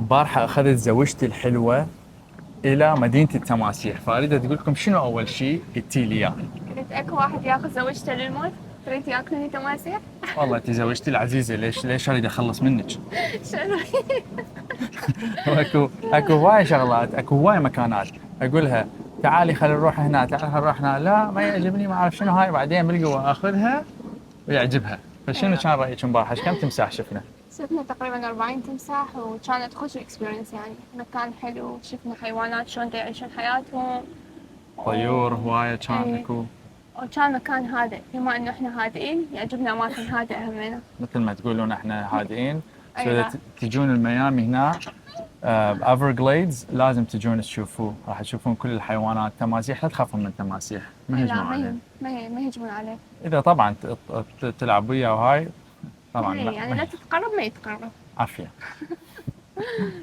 البارحة أخذت زوجتي الحلوة إلى مدينة التماسيح، فأريد أقول لكم شنو أول شيء قلتي لي إياه. قلت اكو واحد ياخذ زوجته للموت، تريد ياكلني تماسيح؟ والله أنت زوجتي العزيزة، ليش أريد أخلص منك؟ شنو؟ اكو هواي شغلات، اكو هواي مكانات اقولها تعالي خلينا نروح هنا، تعالي خلينا نروح هنا، لا ما يعجبني ما اعرف شنو هاي، بعدين بالقوه اخذها ويعجبها. فشنو ايوه، كان رايك امبارح؟ كم تمساح شفنا؟ شفنا تقريبا 40 تمساح وكانت خوش اكسبيرينس، يعني مكان حلو، شفنا حيوانات شلون يعيشون حياتهم و... طيور هوايه كان اي، اكو. وكان مكان هادئ، بما انه احنا هادئين يعجبنا اماكن هادئة همينة. مثل ما تقولون احنا هادئين. سو اذا ايوه. تجون الميامي هنا بافرجليدز لازم تجون تشوفوه، راح تشوفون كل الحيوانات. تماسيح لا تخافون من تماسيح، ما لا، يهجمون علينا. ما يهجمون عليه. اذا طبعا تلعب وياه وهاي طبعا اي يعني ما لا تتقرب، ما يتقرب. عافيه.